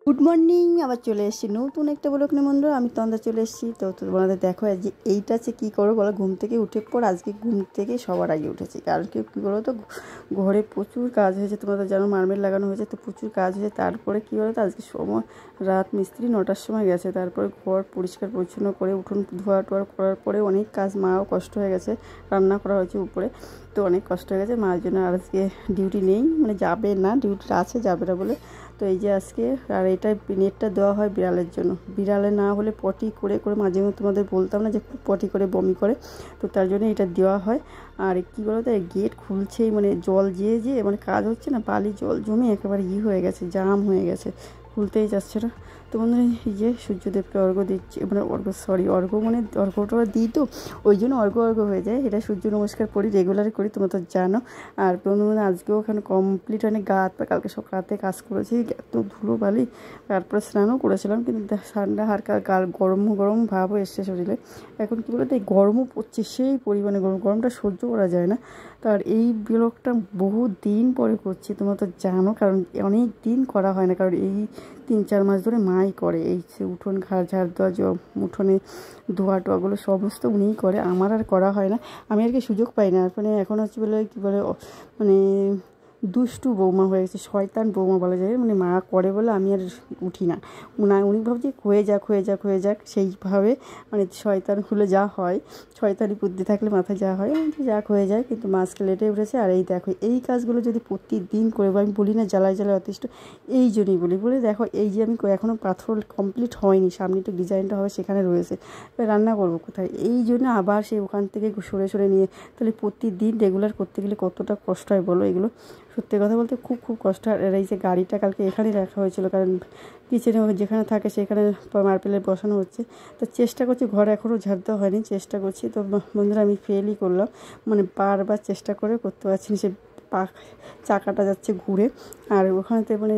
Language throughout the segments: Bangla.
গুড মর্নিং, আবার চলে এসেছি নতুন একটা ব্লগ নিয়ে বন্ধুরা। আমি তন্দা চলে এসেছি। তো তোমাদের দেখো যে এইটা আছে কী করো বলো। ঘুম থেকে উঠে পর আজকে ঘুম থেকে সবার আগে উঠেছি, কারণ কী বলো তো ঘরে প্রচুর কাজ হয়েছে। তোমাদের জানো মার্বেল লাগানো হয়েছে, তো প্রচুর কাজ হয়েছে। তারপরে কী বলো তো আজকে সময় রাত মিস্ত্রি 9টার সময় গেছে। তারপরে ঘর পরিষ্কার পরিচ্ছন্ন করে উঠোন ধোয়া টোয়া করার পরে অনেক কাজ, মাও কষ্ট হয়ে গেছে, রান্না করা হয়েছে উপরে, তো অনেক কষ্ট হয়ে গেছে মার জন্য। আর আজকে ডিউটি নেই, মানে যাবে না, ডিউটিটা আছে, যাবে না বলে। তো এই যে আজকে আর এটা নেটটা দেওয়া হয় বিড়ালের জন্য। বিড়ালে না হলে পটি করে করে মাঝে মধ্যে তোমাদের বলতাম না যে পটি করে বমি করে, তো তার জন্য এটা দেওয়া হয়। আর কী বলো তো গেট খুলছেই মানে জল যেয়ে মানে কাজ হচ্ছে না, বালি জল জমে একেবারে হয়ে গেছে, জাম হয়ে গেছে, খুলতেই যাচ্ছে না। তো বন্ধুরা এই যে সূর্যদেবকে অর্ঘ্য দিচ্ছি, মানে অর্ঘ্য মানে অর্ঘ্যটা দিই, তো ওই জন্য অর্ঘ্য হয়ে যায়। এটা সূর্য নমস্কার করি, রেগুলার করি, তোমরা তো জানো। আর বন্ধুরা আজকেও ওখানে কমপ্লিট হয়নি, গা হাত পা কালকে সব রাতে কাজ করেছি, এত ধুলো বালি। তারপরে স্নানও করেছিলাম, কিন্তু ঠান্ডা হালকা গরম ভাবও এসছে শরীরে। এখন কী বলতো এই গরমও পড়ছে, সেই পরিমাণে গরমটা সহ্য করা যায় না। তার এই ব্লগটা বহু দিন পরে করছি, তোমরা তো জানো, কারণ অনেক দিন করা হয় না, কারণ এই 3-4 মাস ধরে মাই করে এই উঠোন ঝাড় দেওয়া, উঠোনে ধোয়া টোয়াগুলো সমস্ত উনিই করে, আমার আর করা হয় না। আমি আর কি সুযোগ পাই না, মানে এখন হচ্ছে বলে কী বলে মানে দুষ্টু বৌমা হয়ে গেছে, শয়তান বৌমা বলা যায়। মানে মা করে বলে আমি আর উঠি না। উনি ভাবছি হয়ে যাক সেইভাবে, মানে শয়তান হলে যা হয়, শয়তানি বুদ্ধি থাকলে মাথায় যা হয় যাক হয়ে যায়। কিন্তু মা আজকে লেটে উঠেছে। আর এই দেখো এই কাজগুলো যদি প্রতিদিন করে, আমি বলি না জ্বালায় অতিষ্ঠ, এই জন্যই বলে দেখো এই যে আমি এখনও পাথর কমপ্লিট হয়নি, সামনে একটু ডিজাইনটা হবে সেখানে রয়েছে, রান্না করবো কোথায়, এই জন্য আবার সেই ওখান থেকে সরে নিয়ে, তাহলে প্রতিদিন রেগুলার করতে গেলে কতটা কষ্ট হয় বলো। এগুলো সত্যি কথা বলতে খুব কষ্ট। আর এই যে গাড়িটা কালকে এখানেই রাখা হয়েছিল, কারণ কিচেনে যেখানে থাকে সেখানে মার্বেলের বসানো হচ্ছে। তো চেষ্টা করছি, ঘর এখনও ঝাড় দেওয়া হয়নি, চেষ্টা করছি। তো বন্ধুরা আমি ফেলই করলাম, মানে বারবার চেষ্টা করে করতে পারছি না, সে চাকাটা যাচ্ছে ঘুরে। আর ওখানেতে মানে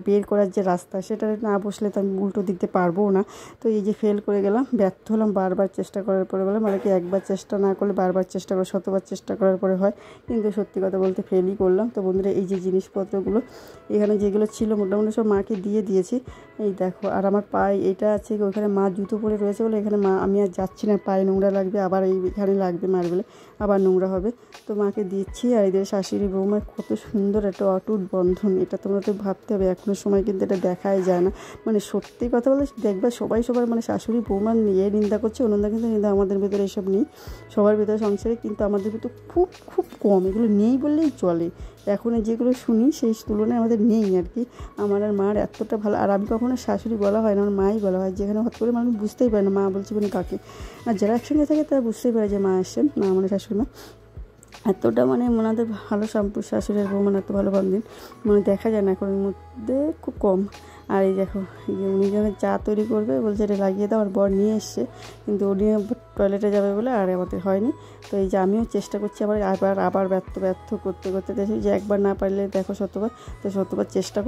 বের করার যে রাস্তা, সেটা না বসলে তো আমি উল্টো দিতে পারবো না। তো এই যে ফেল করে গেলাম, ব্যর্থ হলাম বারবার চেষ্টা করার পরে। বলে মানে কি একবার চেষ্টা না করলে বারবার চেষ্টা করে, শতবার চেষ্টা করার পরে হয়, কিন্তু সত্যি কথা বলতে ফেলই করলাম। তো বন্ধুরা এই যে জিনিসপত্রগুলো এখানে যেগুলো ছিল মোটামুটি সব মাকে দিয়েছি। এই দেখো, আর আমার পায়ে এটা আছে, ওইখানে মা জুতো পরে রয়েছে বলে এখানে আমি আর যাচ্ছি না, পায়ে নোংরা লাগবে, আবার এইখানে লাগবে মার্বেলে, আবার নোংরা হবে। তো মাকে দিচ্ছি। আর এদের শাশুড়ি বৌমার কত সুন্দর একটা অটুট বন্ধন, এটা তোমরা তো ভাবতে হবে, এখনো সময় কিন্তু এটা দেখাই যায় না। মানে সত্যি কথা বলে দেখবা সবার মানে শাশুড়ি বৌমার নিন্দা করছে, অনন্দা, কিন্তু নিন্দা আমাদের ভিতরে এসব নেই, সবার ভিতরে সংসারে, কিন্তু আমাদের ভিতরে খুব কম, এগুলো নেই বললেই চলে। এখন যেগুলো শুনি সেই তুলনায় আমাদের নেই আর কি। আমার আর মার এতটা ভালো। আর আমি কখনো শাশুড়ি বলা হয় না, আমার মাই বলা হয়, যেখানে হঠাৎ করে মানুষ বুঝতেই পারে না মা বলছি মানে কাকে। আর যারা একসঙ্গে থাকে তারা বুঝতেই পারে যে মা আসছেন, মা মানে শাশুড়ি মা। এতটা মানে ওনাদের ভালো শাশুড়ি আর বৌমা এত ভালো বন্ধন মানে দেখা যায় না এখনের মধ্যে, খুব কম। আর এই দেখো যে উনি যখন চা তৈরি করবে বলছে এটা লাগিয়ে দাও, আর বর নিয়ে এসছে, কিন্তু উনি টয়লেটে যাবে বলে আর আমাদের হয়নি। তো এই যে আমিও চেষ্টা করছি, আবার ব্যর্থ করতে দেখি যে একবার না পারলে দেখো শতবার, তো শতবার চেষ্টা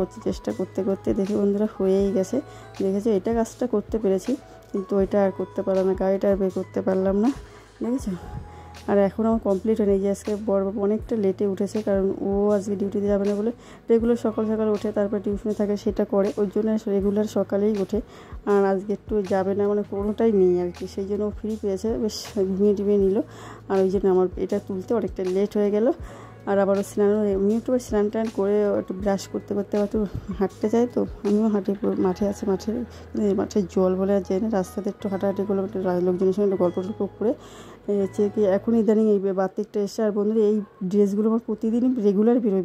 করতে দেখি বন্ধুরা হয়েই গেছে। দেখেছো এটা কাজটা করতে পেরেছি, কিন্তু ওইটা আর করতে পারলাম না, গাড়িটা আর বের করতে পারলাম না, দেখেছো। আর এখন আমার কমপ্লিট হয়নি, যে আজকে বড়বাবু অনেকটা লেটে উঠেছে, কারণ ও আজকে ডিউটিতে যাবে না বলে। রেগুলার সকাল উঠে তারপর টিউশনে থাকে, সেটা করে, ওই জন্য রেগুলার সকালেই ওঠে। আর আজকে একটু যাবে না, মানে কোনোটাই নেই আর কি, সেই জন্য ও ফ্রি পেয়েছে, বেশ ঘুমিয়ে নিল। আর ওই জন্য আমার এটা তুলতে অনেকটা লেট হয়ে গেল। আর আবারও এমনি একটু স্নান টান করে একটু ব্রাশ করতে আবার একটু হাঁটতে যাই, তো আমিও হাঁটি, মাঠে জল বলে আর যাই না, রাস্তাতে একটু হাঁটাহাঁটি করলাম, একটু লোকজনের সঙ্গে একটু গল্প করে। হচ্ছে কি এখন ইদানিং এই বার্থডেটা এসে। আর বন্ধুরা এই ড্রেসগুলো আমার প্রতিদিনই রেগুলার বেরোয়,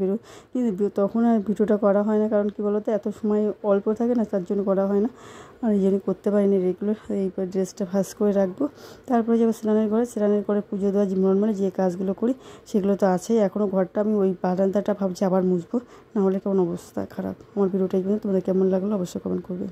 কিন্তু তখন আর ভিডিওটা করা হয় না, কারণ কি বলতো এত সময় অল্প থাকে না, তার জন্য করা হয় না। আর এই জন্য করতে পারিনি রেগুলার। এইবার ড্রেসটা ভাঁজ করে রাখবো, তারপরে যাবো স্নানের করে পুজো দেওয়া, নর্মালি যে কাজগুলো করি সেগুলো তো আছেই। এখনও ঘরটা আমি ওই বারান্দাটা ভাবছি আবার মুছবো, নাহলে কেমন অবস্থা খারাপ। আমার ভিডিওটা তোমাদের কেমন লাগলো অবশ্যই কমেন্ট করবে।